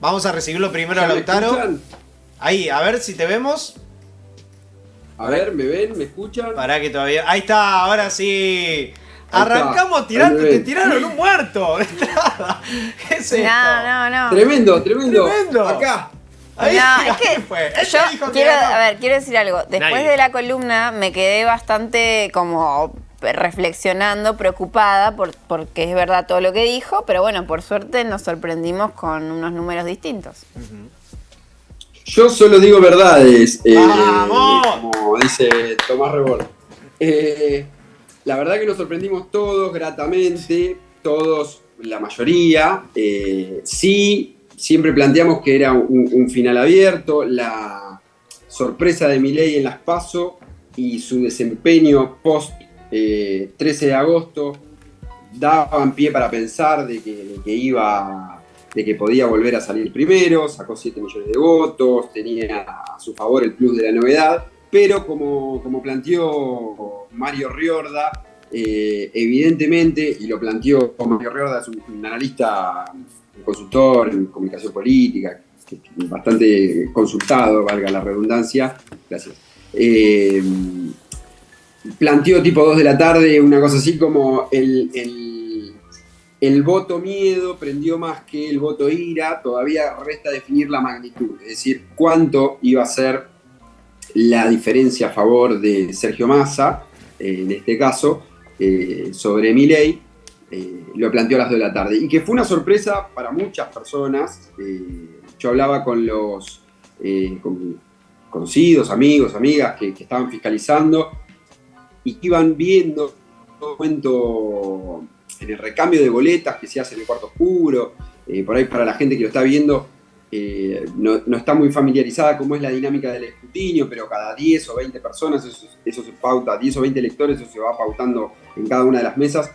Vamos a recibirlo primero a Lautaro. ¿Escuchan? Ahí, a ver si te vemos. A ver, ¿me ven? ¿Me escuchan? Pará que todavía... Ahí está, ahora sí. Ahí Arrancamos está. tirando, Ahí me te ven. tiraron un muerto. ¿Qué es esto? No. Tremendo. Tremendo. Acá. Ahí, No, es que ¿qué fue? yo Este dijo que quiero, ganó. a ver, quiero decir algo. Después Nadie. de la columna me quedé bastante como reflexionando, preocupada porque es verdad todo lo que dijo, pero bueno, por suerte nos sorprendimos con unos números distintos. Yo solo digo verdades, ¡Vamos! como dice Tomás Rebord. La verdad que nos sorprendimos todos gratamente, todos, la mayoría. Sí, siempre planteamos que era un final abierto. La sorpresa de Milei en las PASO y su desempeño post 13 de agosto daban pie para pensar de que podía volver a salir primero, sacó 7 millones de votos, tenía a su favor el plus de la novedad, pero como planteó Mario Riorda, evidentemente, y lo planteó Mario Riorda, es un analista, un consultor en comunicación política, bastante consultado, valga la redundancia, gracias. Planteó tipo 2 de la tarde una cosa así como el voto miedo prendió más que el voto ira, todavía resta definir la magnitud, es decir, cuánto iba a ser la diferencia a favor de Sergio Massa, en este caso, sobre Milei, lo planteó a las 2 de la tarde, y que fue una sorpresa para muchas personas. Yo hablaba con los con conocidos, amigos, amigas que estaban fiscalizando y que iban viendo todo el momento en el recambio de boletas que se hace en el cuarto oscuro. Por ahí para la gente que lo está viendo no está muy familiarizada cómo es la dinámica del escrutinio, pero cada 10 o 20 personas, eso se pauta, 10 o 20 electores, eso se va pautando en cada una de las mesas.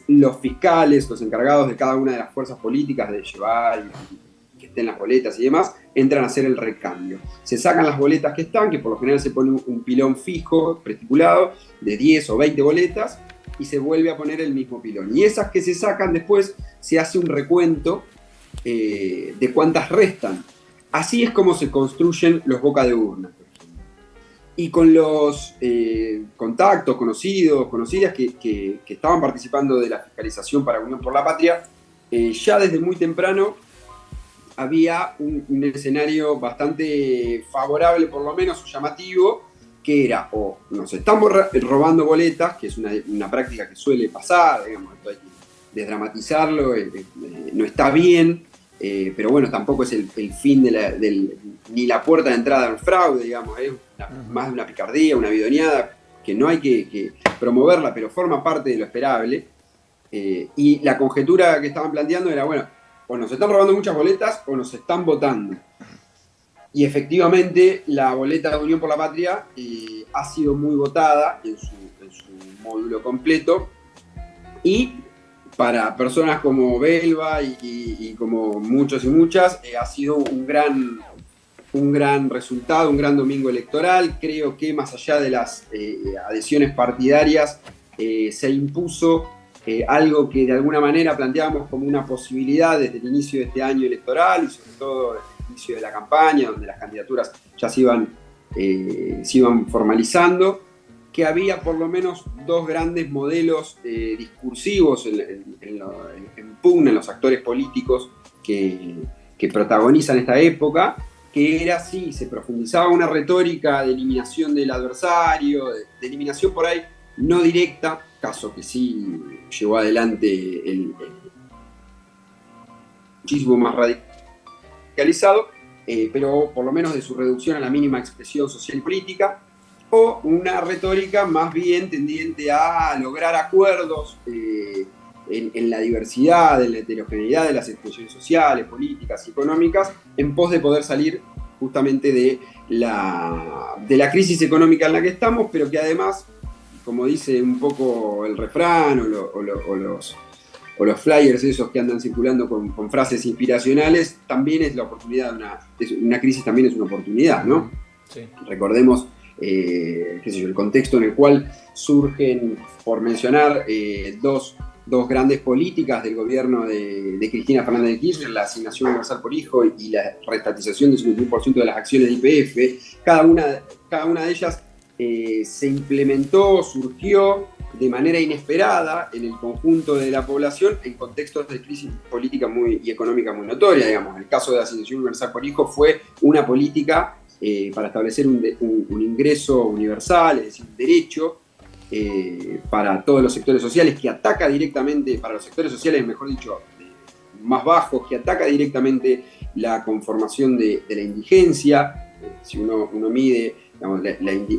Los fiscales, los encargados de cada una de las fuerzas políticas de llevar y que estén las boletas y demás, entran a hacer el recambio. Se sacan las boletas que están, que por lo general se pone un pilón fijo, prestipulado, de 10 o 20 boletas, y se vuelve a poner el mismo pilón. Y esas que se sacan después, se hace un recuento de cuántas restan. Así es como se construyen los boca de urna. Y con los contactos, conocidos, conocidas que estaban participando de la fiscalización para Unión por la Patria, ya desde muy temprano había un escenario bastante favorable, por lo menos llamativo, que era o nos estamos robando boletas, que es una práctica que suele pasar, digamos, esto hay que desdramatizarlo, no está bien, pero bueno, tampoco es el fin ni la puerta de entrada al fraude, digamos, es más una picardía, una bidoneada, que no hay que promoverla, pero forma parte de lo esperable. Y la conjetura que estaban planteando era, bueno, o nos están robando muchas boletas o nos están votando. Y efectivamente la boleta de Unión por la Patria ha sido muy votada en su módulo completo, y para personas como Belva y como muchos y muchas ha sido un gran resultado, un gran domingo electoral. Creo que más allá de las adhesiones partidarias se impuso algo que de alguna manera planteábamos como una posibilidad desde el inicio de este año electoral y sobre todo desde el inicio de la campaña, donde las candidaturas ya se iban formalizando, que había por lo menos dos grandes modelos discursivos en pugna en los actores políticos que protagonizan esta época, que era así, se profundizaba una retórica de eliminación del adversario, de eliminación por ahí no directa, caso que sí llevó adelante el muchísimo más radicalizado, pero por lo menos de su reducción a la mínima expresión social y política, o una retórica más bien tendiente a lograr acuerdos en la diversidad, en la heterogeneidad de las expresiones sociales, políticas y económicas, en pos de poder salir justamente de la crisis económica en la que estamos, pero que además, como dice un poco el refrán o los flyers esos que andan circulando con frases inspiracionales, también es la oportunidad una crisis también es una oportunidad, ¿no? Sí. Recordemos qué sé yo, el contexto en el cual surgen, por mencionar, dos dos grandes políticas del gobierno de Cristina Fernández de Kirchner, la asignación universal por hijo y la reestatización del 51% de las acciones de YPF. Cada una de ellas se implementó, surgió de manera inesperada en el conjunto de la población en contextos de crisis política y económica muy notoria, digamos. El caso de la asignación universal por hijo fue una política para establecer un ingreso universal, es decir, un derecho para todos los sectores sociales, que ataca directamente, para los sectores sociales, mejor dicho, más bajos, que ataca directamente la conformación de la indigencia. Si uno mide, digamos,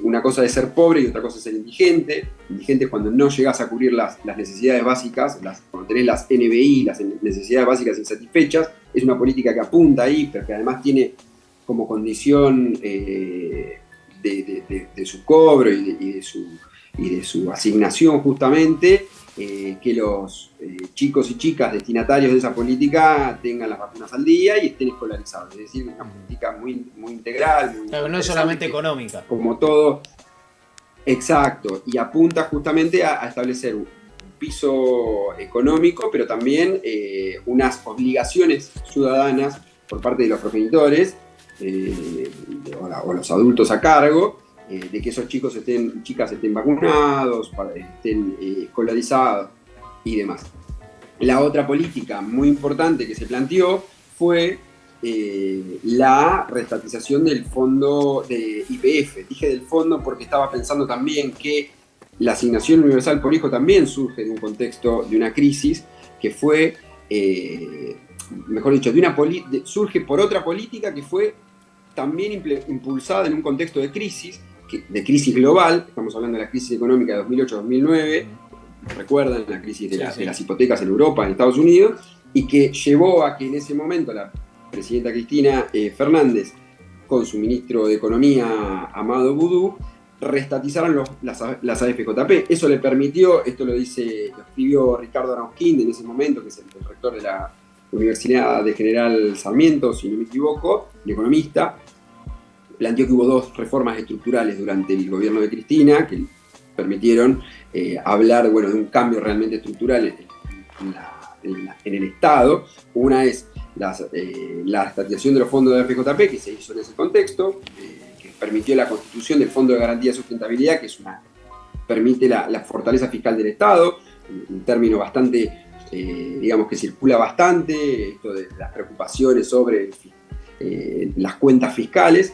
una cosa es ser pobre y otra cosa es ser indigente. Indigente es cuando no llegas a cubrir las necesidades básicas, cuando tenés las NBI, las necesidades básicas insatisfechas. Es una política que apunta ahí, pero que además tiene como condición de su cobro y de su asignación justamente, que los chicos y chicas destinatarios de esa política tengan las vacunas al día y estén escolarizados. Es decir, una política muy, muy integral. Claro, no es solamente económica. Como todo, exacto, y apunta justamente a establecer un piso económico, pero también unas obligaciones ciudadanas por parte de los progenitores o los adultos a cargo, de que esos chicos chicas estén vacunados, estén escolarizados y demás. La otra política muy importante que se planteó fue la reestatización del fondo de YPF. Dije del fondo porque estaba pensando también que la asignación universal por hijo también surge de un contexto de una crisis que fue, mejor dicho, surge por otra política que fue también impulsada en un contexto de crisis global. Estamos hablando de la crisis económica de 2008-2009, recuerdan la crisis de las hipotecas en Europa, en Estados Unidos, y que llevó a que en ese momento la presidenta Cristina Fernández, con su ministro de Economía, Amado Boudou, reestatizaran las AFJP. Eso le permitió, esto lo escribió Ricardo Arauzquín en ese momento, que es el rector de la Universidad de General Sarmiento, si no me equivoco, el economista, planteó que hubo dos reformas estructurales durante el gobierno de Cristina que permitieron hablar de un cambio realmente estructural en el Estado. Una es la estatización de los fondos de FJP, que se hizo en ese contexto, que permitió la constitución del Fondo de Garantía de Sustentabilidad, que permite la fortaleza fiscal del Estado, un término bastante, digamos que circula bastante, esto de las preocupaciones sobre las cuentas fiscales.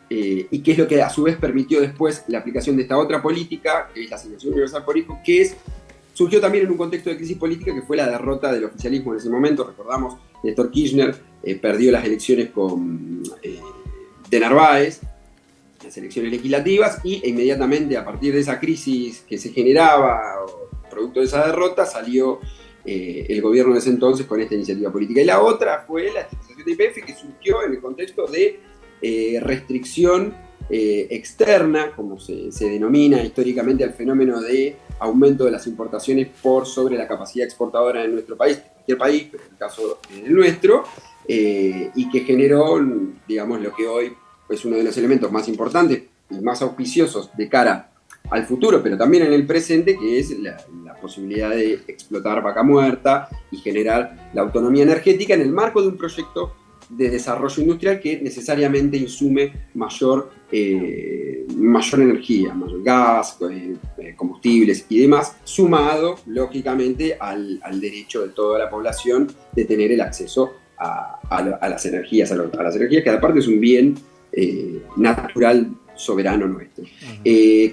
Y que es lo que a su vez permitió después la aplicación de esta otra política, que es la asignación universal por hijo, surgió también en un contexto de crisis política, que fue la derrota del oficialismo en ese momento. Recordamos, Néstor Kirchner perdió las elecciones de Narváez, las elecciones legislativas, e inmediatamente a partir de esa crisis que se generaba, producto de esa derrota, salió el gobierno de ese entonces con esta iniciativa política. Y la otra fue la estatización de YPF, que surgió en el contexto de restricción externa, como se denomina históricamente al fenómeno de aumento de las importaciones por sobre la capacidad exportadora de nuestro país, de cualquier país, pero en el caso del nuestro, y que generó, digamos, lo que hoy es uno de los elementos más importantes y más auspiciosos de cara al futuro, pero también en el presente, que es la posibilidad de explotar vaca muerta y generar la autonomía energética en el marco de un proyecto de desarrollo industrial que necesariamente insume mayor energía, mayor gas, combustibles y demás, sumado, lógicamente, al derecho de toda la población de tener el acceso a las energías, a las energías, que aparte es un bien natural soberano nuestro.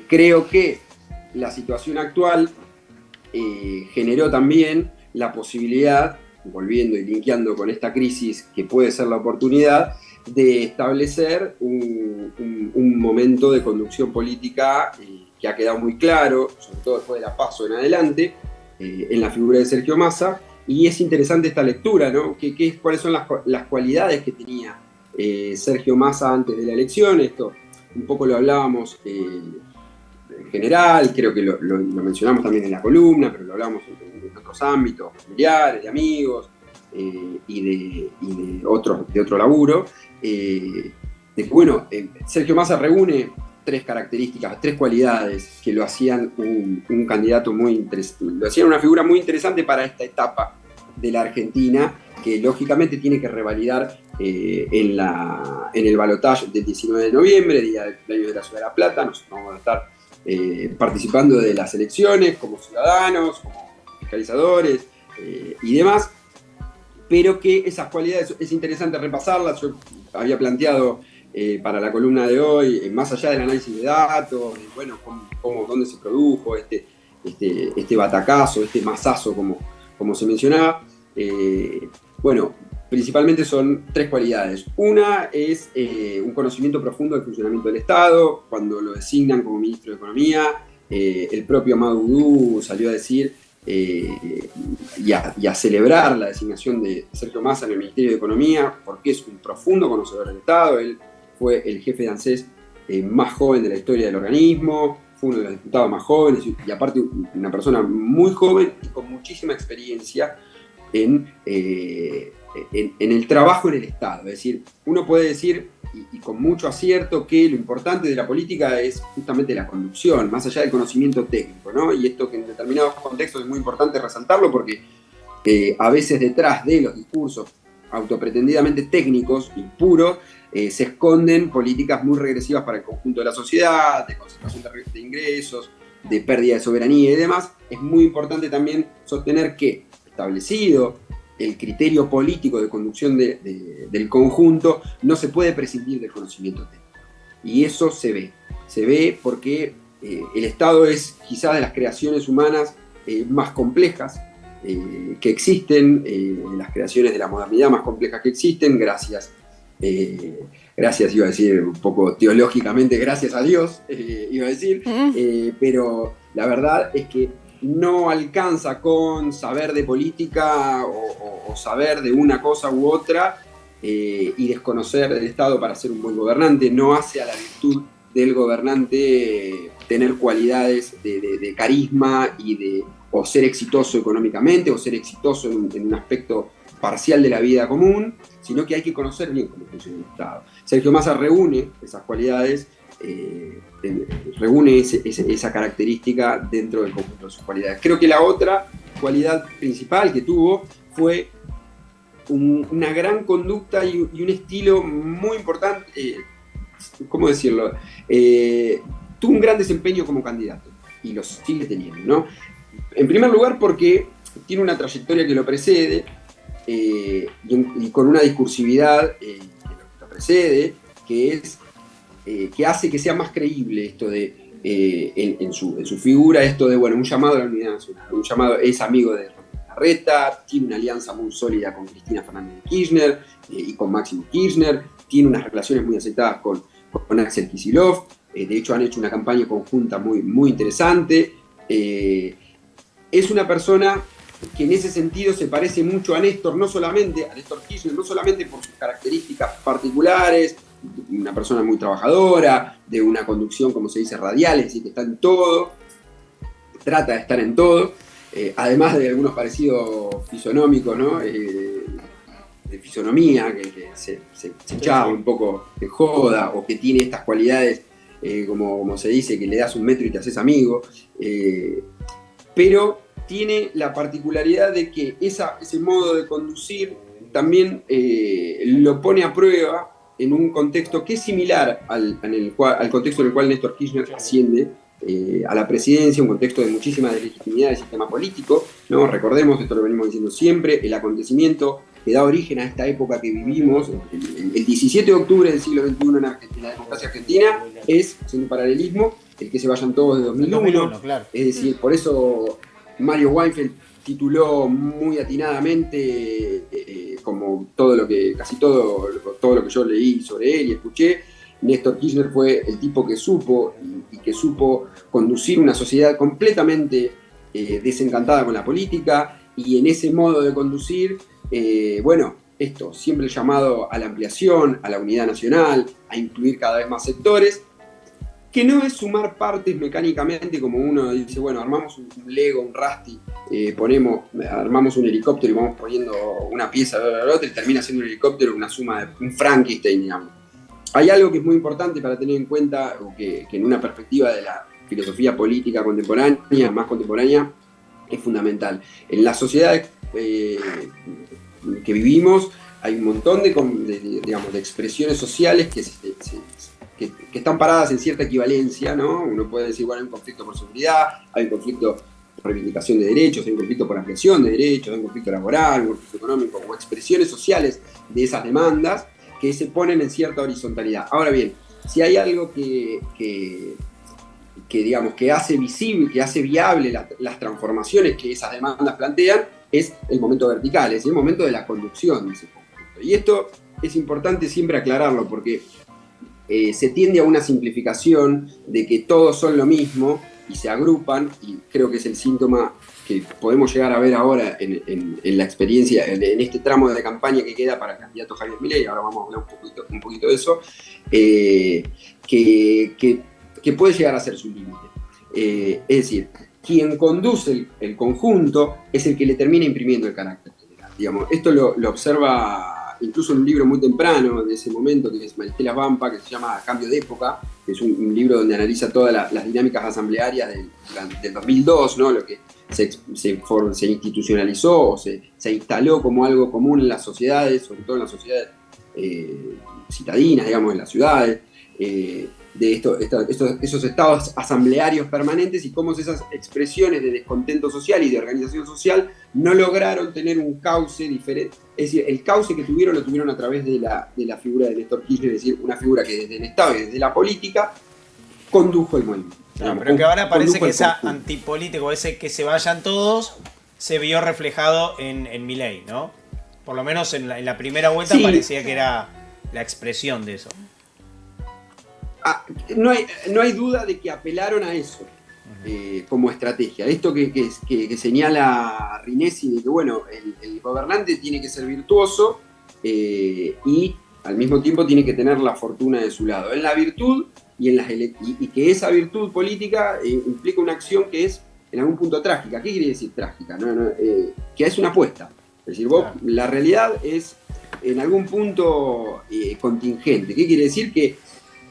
Creo que la situación actual generó también la posibilidad, volviendo y linkeando con esta crisis que puede ser la oportunidad, de establecer un momento de conducción política que ha quedado muy claro, sobre todo después de la PASO en adelante, en la figura de Sergio Massa, y es interesante esta lectura, ¿no? ¿Cuáles son las cualidades que tenía Sergio Massa antes de la elección? Esto un poco lo hablábamos en general, creo que lo mencionamos también en la columna, pero lo hablamos en otros ámbitos, familiares, de amigos y de otro laburo, de que, Sergio Massa reúne tres características, tres cualidades que lo hacían un candidato muy interesante, lo hacían una figura muy interesante para esta etapa de la Argentina, que lógicamente tiene que revalidar en el balotaje del 19 de noviembre, día del cumpleaños de la Ciudad de La Plata. Nosotros vamos a estar participando de las elecciones como ciudadanos, como fiscalizadores y demás, pero que esas cualidades es interesante repasarlas. Yo había planteado para la columna de hoy, más allá del análisis de datos, bueno, dónde se produjo este batacazo, este masazo, como se mencionaba. Bueno, principalmente son tres cualidades. Una es un conocimiento profundo del funcionamiento del Estado. Cuando lo designan como ministro de Economía, el propio Maduro salió a decir y a celebrar la designación de Sergio Massa en el Ministerio de Economía, porque es un profundo conocedor del Estado. Él fue el jefe de ANSES más joven de la historia del organismo, fue uno de los diputados más jóvenes y aparte una persona muy joven y con muchísima experiencia en el trabajo en el Estado. Es decir, uno puede decir, y con mucho acierto, que lo importante de la política es justamente la conducción, más allá del conocimiento técnico, ¿no? Y esto que en determinados contextos es muy importante resaltarlo porque a veces detrás de los discursos autopretendidamente técnicos y puros se esconden políticas muy regresivas para el conjunto de la sociedad, de concentración de ingresos, de pérdida de soberanía y demás. Es muy importante también sostener que, establecido el criterio político de conducción del conjunto, no se puede prescindir del conocimiento técnico. Y eso se ve porque el Estado es quizás de las creaciones humanas más complejas que existen, las creaciones de la modernidad más complejas que existen, gracias, iba a decir un poco teológicamente, gracias a Dios, iba a decir, pero la verdad es que no alcanza con saber de política o saber de una cosa u otra y desconocer el Estado para ser un buen gobernante. No hace a la virtud del gobernante tener cualidades de carisma o ser exitoso económicamente o ser exitoso en un aspecto parcial de la vida común, sino que hay que conocer bien cómo funciona el Estado. Sergio Massa reúne esas cualidades, reúne esa característica dentro del conjunto de sus cualidades. Creo que la otra cualidad principal que tuvo fue una gran conducta y un estilo muy importante, ¿cómo decirlo? Tuvo un gran desempeño como candidato y lo sigue teniendo, ¿no? En primer lugar porque tiene una trayectoria que lo precede y con una discursividad que lo precede, que hace que sea más creíble esto de, en su figura, esto de, bueno, un llamado a la unidad nacional, un llamado, es amigo de Larreta, tiene una alianza muy sólida con Cristina Fernández de Kirchner y con Máximo Kirchner, tiene unas relaciones muy aceptadas con Axel Kicillof, de hecho han hecho una campaña conjunta muy, muy interesante. Es una persona que en ese sentido se parece mucho a Néstor Kirchner, no solamente por sus características particulares, una persona muy trabajadora, de una conducción, como se dice, radial, es decir, que está en todo, trata de estar en todo, además de algunos parecidos fisonómicos, ¿no? De fisonomía, que se echaba un poco de joda, o que tiene estas cualidades, como se dice, que le das un metro y te haces amigo, pero tiene la particularidad de que ese modo de conducir también lo pone a prueba en un contexto que es similar al contexto en el cual Néstor Kirchner asciende a la presidencia, un contexto de muchísima deslegitimidad del sistema político, ¿no? Recordemos, esto lo venimos diciendo siempre, el acontecimiento que da origen a esta época que vivimos, el 17 de octubre del siglo XXI en la democracia argentina, es, haciendo un paralelismo, el que se vayan todos de 2001, claro. Es decir, por eso Mario Weinfeld tituló muy atinadamente, como casi todo lo que yo leí sobre él y escuché, Néstor Kirchner fue el tipo que supo conducir una sociedad completamente desencantada con la política, y en ese modo de conducir, siempre el llamado a la ampliación, a la unidad nacional, a incluir cada vez más sectores, que no es sumar partes mecánicamente, como uno dice, bueno, armamos un Lego, un Rusty, armamos un helicóptero y vamos poniendo una pieza de la otra y termina siendo un helicóptero, una suma de un Frankenstein, digamos. hay algo que es muy importante para tener en cuenta, o que en una perspectiva de la filosofía política contemporánea, más contemporánea, es fundamental. En las sociedades que vivimos hay un montón de expresiones sociales que están paradas en cierta equivalencia, ¿no? Uno puede decir, bueno, hay un conflicto por seguridad, hay un conflicto por reivindicación de derechos, hay un conflicto por ampliación de derechos, hay un conflicto laboral, un conflicto económico, como expresiones sociales de esas demandas que se ponen en cierta horizontalidad. Ahora bien, si hay algo que hace visible, que hace viable las transformaciones que esas demandas plantean, es el momento vertical, es el momento de la conducción de ese conflicto. Y esto es importante siempre aclararlo, porque se tiende a una simplificación de que todos son lo mismo y se agrupan, y creo que es el síntoma que podemos llegar a ver ahora en la experiencia, en este tramo de campaña que queda para el candidato Javier Milei. Ahora vamos a hablar un poquito de eso, que puede llegar a ser su límite. Es decir, quien conduce el conjunto es el que le termina imprimiendo el carácter general. Digamos, esto lo observa incluso en un libro muy temprano de ese momento, que es Maristela Vampa, que se llama Cambio de Época, que es un libro donde analiza todas las dinámicas asamblearias del 2002, ¿no? Lo que se institucionalizó o se instaló como algo común en las sociedades, sobre todo en las sociedades citadinas, digamos, en las ciudades, de esos estados asamblearios permanentes, y cómo esas expresiones de descontento social y de organización social no lograron tener un cauce diferente. Es decir, el cauce que tuvieron lo tuvieron a través de la figura de Néstor Kirchner, es decir, una figura que desde el Estado y desde la política condujo el movimiento. No, pero que ahora parece que esa antipolítico, ese que se vayan todos, se vio reflejado en Milei, ¿no? Por lo menos en la primera vuelta, sí, parecía que era la expresión de eso. No hay duda de que apelaron a eso como estrategia. Esto que señala Rinesi, de que bueno, el gobernante tiene que ser virtuoso y al mismo tiempo tiene que tener la fortuna de su lado. En la virtud y que esa virtud política implica una acción que es en algún punto trágica. ¿Qué quiere decir trágica? Que es una apuesta. Es decir, la realidad es en algún punto contingente. ¿Qué quiere decir? Que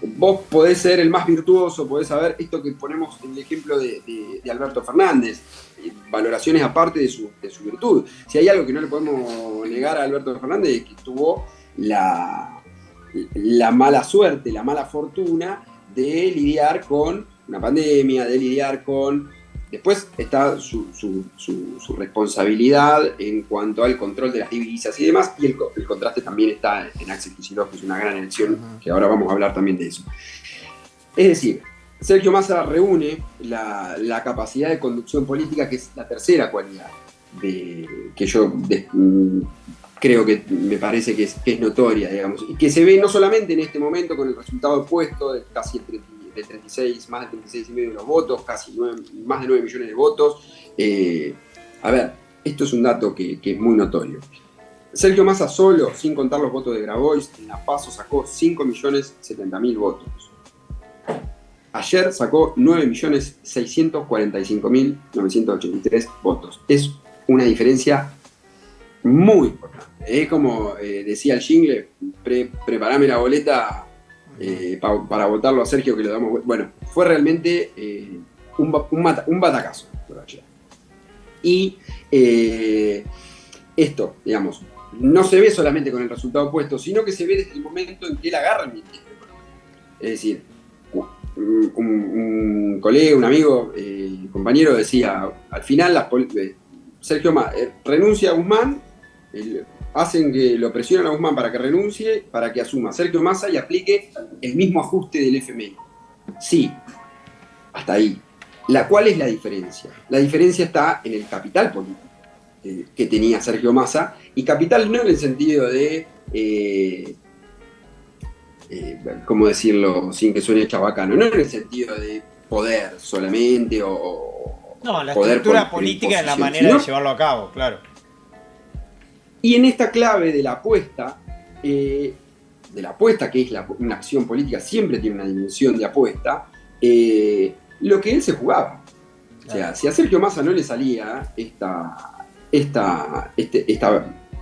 vos podés ser el más virtuoso, podés saber esto que ponemos en el ejemplo de Alberto Fernández, valoraciones aparte de su virtud. Si hay algo que no le podemos negar a Alberto Fernández, es que tuvo la mala suerte, la mala fortuna de lidiar con una pandemia, de lidiar con... Después está su responsabilidad en cuanto al control de las divisas y demás, y el contraste también está en Axel Kicillof, que es una gran elección, que ahora vamos a hablar también de eso. Es decir, Sergio Massa reúne la capacidad de conducción política, que es la tercera cualidad que yo creo que me parece que es notoria, digamos, y que se ve no solamente en este momento con el resultado opuesto de casi más de 36,5 de los votos, más de 9 millones de votos. A ver, esto es un dato que es muy notorio. Sergio Massa solo, sin contar los votos de Grabois, en la PASO sacó 5.070.000 votos. Ayer sacó 9.645.983 votos. Es una diferencia muy importante. Es como decía el jingle, preparame la boleta para votarlo a Sergio, que lo damos. Bueno, fue realmente un batacazo. Y esto, digamos, no se ve solamente con el resultado opuesto, sino que se ve desde el momento en que él agarra el ministerio. Es decir, un colega, un amigo, compañero decía, al final Sergio renuncia a Guzmán, hacen que lo presionan a Guzmán para que renuncie, para que asuma Sergio Massa y aplique el mismo ajuste del FMI. Sí, hasta ahí. ¿Cuál es la diferencia? La diferencia está en el capital político que tenía Sergio Massa, y capital no en el sentido de, ¿cómo decirlo sin que suene chabacano? No en el sentido de poder solamente no, la estructura política en la manera de llevarlo a cabo, claro. Y en esta clave de la apuesta, que es una acción política, siempre tiene una dimensión de apuesta, lo que él se jugaba. O sea, si a Sergio Massa no le salía esta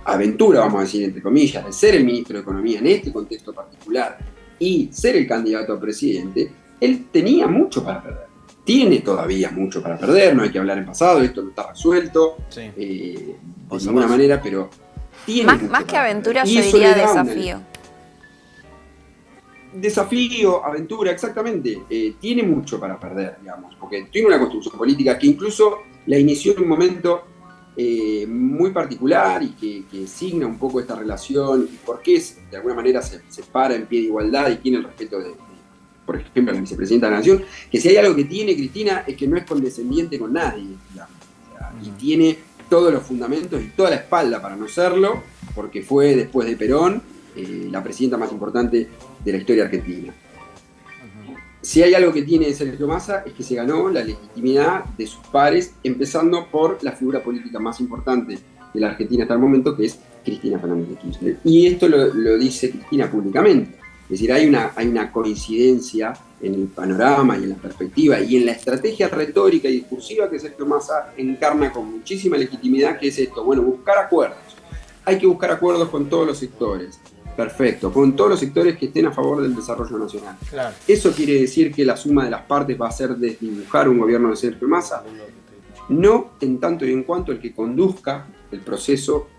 aventura, vamos a decir entre comillas, de ser el ministro de Economía en este contexto particular, y ser el candidato a presidente, él tenía mucho para perder. Tiene todavía mucho para perder, no hay que hablar en pasado, esto no está resuelto de ninguna manera, pero tiene más que aventura, yo diría desafío. Desafío, aventura, exactamente. Tiene mucho para perder, digamos, porque tiene una construcción política que incluso la inició en un momento muy particular y que signa un poco esta relación y por qué de alguna manera se para en pie de igualdad y tiene el respeto de por ejemplo, la vicepresidenta de la Nación, que si hay algo que tiene Cristina es que no es condescendiente con nadie, digamos, y tiene todos los fundamentos y toda la espalda para no serlo, porque fue después de Perón la presidenta más importante de la historia argentina. Si hay algo que tiene Sergio Massa es que se ganó la legitimidad de sus pares, empezando por la figura política más importante de la Argentina hasta el momento, que es Cristina Fernández de Kirchner. Y esto lo dice Cristina públicamente. Es decir, hay una coincidencia en el panorama y en la perspectiva y en la estrategia retórica y discursiva que Sergio Massa encarna con muchísima legitimidad, que es esto, bueno, buscar acuerdos. Hay que buscar acuerdos con todos los sectores. Perfecto, con todos los sectores que estén a favor del desarrollo nacional. Claro. ¿Eso quiere decir que la suma de las partes va a ser desdibujar un gobierno de Sergio Massa? No en tanto y en cuanto el que conduzca el proceso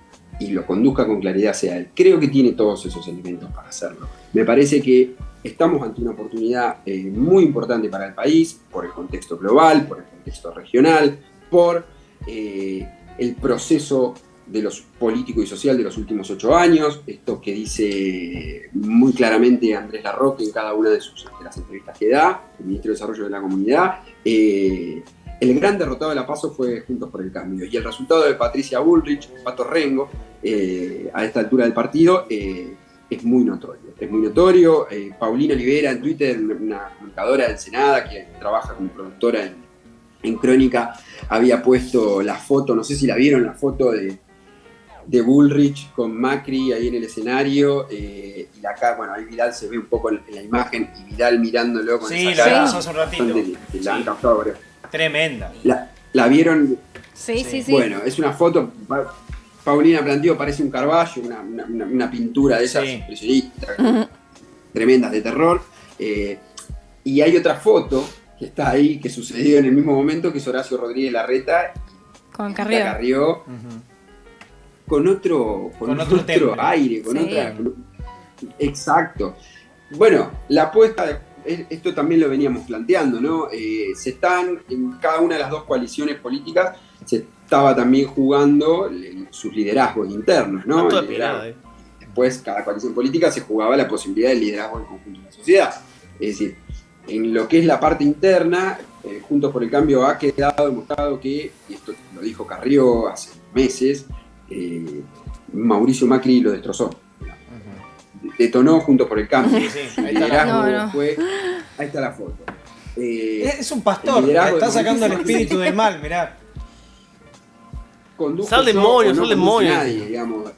y lo conduzca con claridad sea él. Creo que tiene todos esos elementos para hacerlo. Me parece que estamos ante una oportunidad muy importante para el país, por el contexto global, por el contexto regional, por el proceso de los político y social de los últimos 8 años, esto que dice muy claramente Andrés Larroque en cada una de las entrevistas que da, el Ministro de Desarrollo de la Comunidad. El gran derrotado de la PASO fue Juntos por el Cambio, y el resultado de Patricia Bullrich, Pato Rengo, a esta altura del partido, es muy notorio. Es muy notorio. Paulina Olivera en Twitter, una comunicadora del Senado que trabaja como productora en Crónica, había puesto la foto, no sé si la vieron, la foto de Bullrich con Macri ahí en el escenario, y acá, bueno, ahí Vidal se ve un poco en la imagen, y Vidal mirándolo con esa cara. Sí, hace un ratito. La han captado, tremenda. ¿La vieron? Sí. Bueno, es una foto, Paulina planteó, parece un Carballo, una pintura de esas impresionistas, tremendas de terror. Y hay otra foto que está ahí, que sucedió en el mismo momento, que es Horacio Rodríguez Larreta con Carrió. Con otro aire, con otra. Exacto. Bueno, la apuesta, esto también lo veníamos planteando, ¿no? Se están, en cada una de las dos coaliciones políticas, se estaba también jugando sus liderazgos internos, ¿no? Después, cada coalición política se jugaba la posibilidad del liderazgo del conjunto de la sociedad. Es decir, en lo que es la parte interna, Juntos por el Cambio ha quedado demostrado que, y esto lo dijo Carrió hace meses, Mauricio Macri lo destrozó. Detonó Juntos por el Cambio. Ahí está la foto. Es un pastor, está sacando el espíritu del mal, mirá. Sal demonio. Nadie, digamos.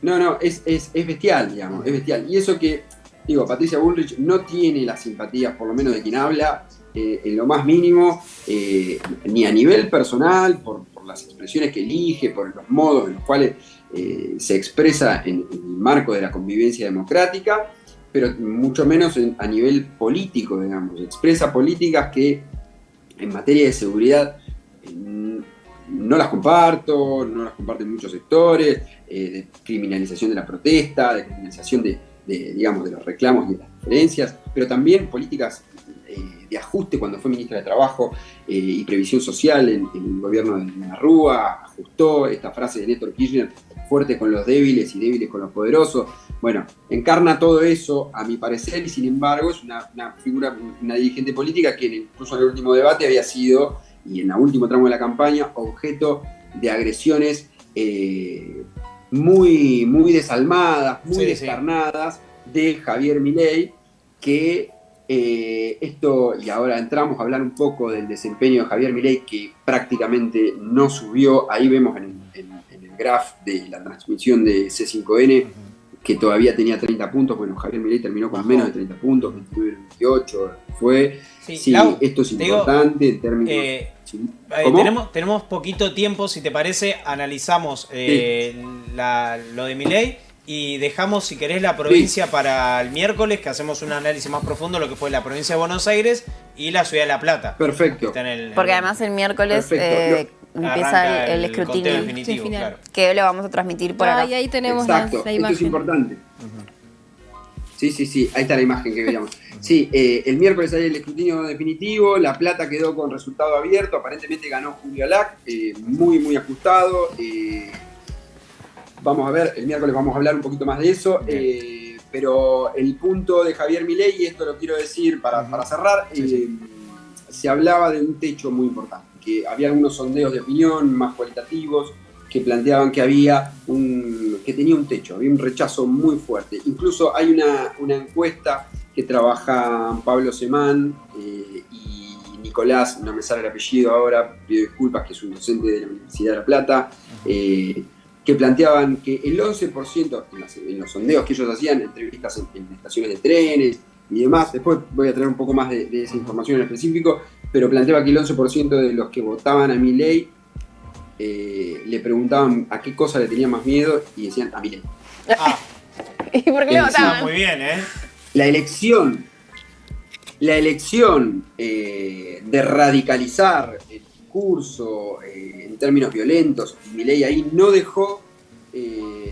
No, es bestial, digamos, es bestial. Y eso que, digo, Patricia Bullrich no tiene las simpatías, por lo menos de quien habla, en lo más mínimo, ni a nivel personal, por las expresiones que elige, por los modos en los cuales se expresa en el marco de la convivencia democrática, pero mucho menos a nivel político, digamos. Expresa políticas que en materia de seguridad no las comparten muchos sectores, de criminalización de la protesta, de criminalización digamos, de los reclamos y de las diferencias, pero también políticas de ajuste. Cuando fue ministra de Trabajo y Previsión Social en el gobierno de la Rúa, ajustó esta frase de Néstor Kirchner, fuerte con los débiles y débiles con los poderosos. Bueno, encarna todo eso, a mi parecer, y sin embargo es una figura, una dirigente política que incluso en el último debate había sido, y en el último tramo de la campaña, objeto de agresiones muy desalmadas, muy descarnadas de Javier Milei, que esto, y ahora entramos a hablar un poco del desempeño de Javier Milei, que prácticamente no subió. Ahí vemos en el graph de la transmisión de C5N que todavía tenía 30 puntos. Bueno, Javier Milei terminó con menos de 30 puntos, 29, 28 fue. Sí, Lau, esto es importante en términos... tenemos poquito tiempo, si te parece, analizamos lo de Milei y dejamos, si querés, la provincia para el miércoles, que hacemos un análisis más profundo de lo que fue la provincia de Buenos Aires y la ciudad de La Plata. Perfecto. Porque además el miércoles empieza el escrutinio definitivo, claro. que lo vamos a transmitir por acá. Y ahí tenemos Exacto. la Esto imagen. es importante. Sí, ahí está la imagen que veíamos. Sí, el miércoles hay el escrutinio definitivo, La Plata quedó con resultado abierto, aparentemente ganó Julio Alac, muy ajustado. Vamos a ver, el miércoles vamos a hablar un poquito más de eso, pero el punto de Javier Milei, y esto lo quiero decir para cerrar, se hablaba de un techo muy importante, que había algunos sondeos de opinión más cualitativos que planteaban que que tenía un techo, había un rechazo muy fuerte. Incluso hay una encuesta que trabaja Pablo Semán y Nicolás, no me sale el apellido ahora, pido disculpas, que es un docente de la Universidad de La Plata, que planteaban que el 11%, en los sondeos que ellos hacían, entrevistas en estaciones de trenes y demás, después voy a traer un poco más de esa información en específico, pero planteaba que el 11% de los que votaban a Milei le preguntaban a qué cosa le tenían más miedo y decían a Milei. ¿Y por qué le votaban? Muy bien, La elección de radicalizar el discurso en términos violentos, Milei ahí no dejó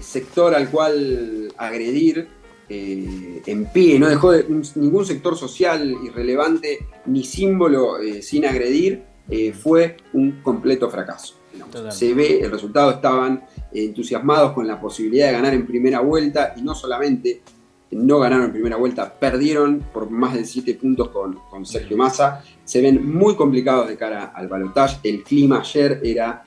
sector al cual agredir en pie, no dejó ningún sector social irrelevante ni símbolo sin agredir, fue un completo fracaso. Se ve, el resultado, estaban entusiasmados con la posibilidad de ganar en primera vuelta y no solamente no ganaron en primera vuelta, perdieron por más de 7 puntos con Sergio Massa, se ven muy complicados de cara al balotaje. El clima ayer era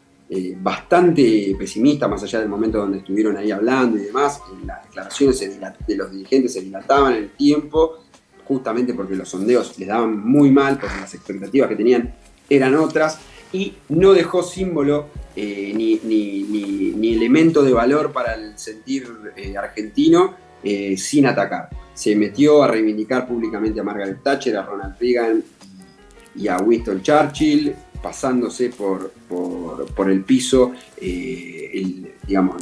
bastante pesimista, más allá del momento donde estuvieron ahí hablando y demás. Las declaraciones de los dirigentes se dilataban en el tiempo, justamente porque los sondeos les daban muy mal, porque las expectativas que tenían eran otras, y no dejó símbolo ni elemento de valor para el sentir argentino sin atacar. Se metió a reivindicar públicamente a Margaret Thatcher, a Ronald Reagan y a Winston Churchill, pasándose por el piso digamos,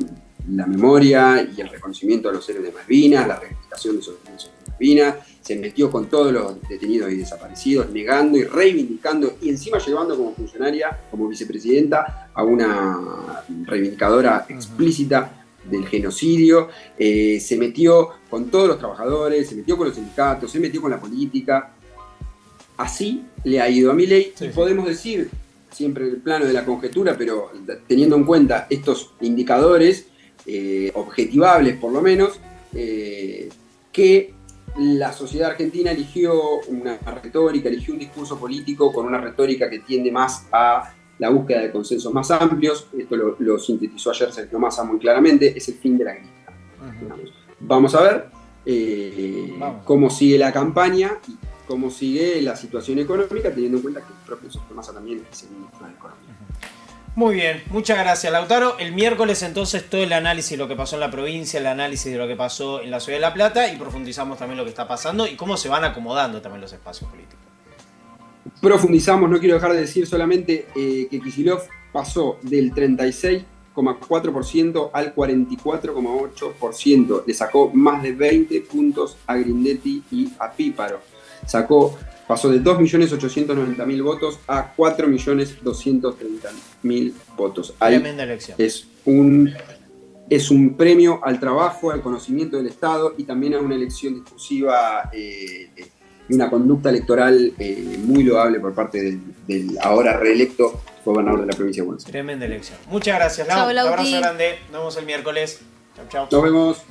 la memoria y el reconocimiento a los héroes de Malvinas, la reivindicación de esos derechos de Malvinas. Se metió con todos los detenidos y desaparecidos, negando y reivindicando, y encima llevando como funcionaria, como vicepresidenta, a una reivindicadora explícita del genocidio. Se metió con todos los trabajadores, se metió con los sindicatos, se metió con la política. Así le ha ido a Milei, y podemos decir, siempre en el plano de la conjetura, pero teniendo en cuenta estos indicadores objetivables por lo menos, que la sociedad argentina eligió una retórica, eligió un discurso político con una retórica que tiende más a la búsqueda de consensos más amplios. Esto lo sintetizó ayer Sergio Massa muy claramente, es el fin de la grieta. Vamos a ver cómo sigue la campaña y cómo sigue la situación económica, teniendo en cuenta que el propio Sergio Massa también es el ministro de Economía. Muy bien, muchas gracias, Lautaro. El miércoles entonces todo el análisis de lo que pasó en la provincia, el análisis de lo que pasó en la ciudad de La Plata, y profundizamos también lo que está pasando y cómo se van acomodando también los espacios políticos. Profundizamos, no quiero dejar de decir solamente que Kicillof pasó del 36,4% al 44,8%. Le sacó más de 20 puntos a Grindetti y a Píparo. Pasó de 2.890.000 votos a 4.230.000 votos. Ahí tremenda elección. Es un premio al trabajo, al conocimiento del Estado y también a una elección discursiva y una conducta electoral muy loable por parte del ahora reelecto gobernador de la provincia de Buenos Aires. Tremenda elección. Muchas gracias, Lau. Chau, Un Lauti. abrazo grande. Nos vemos el miércoles. Chau, chau. Nos vemos.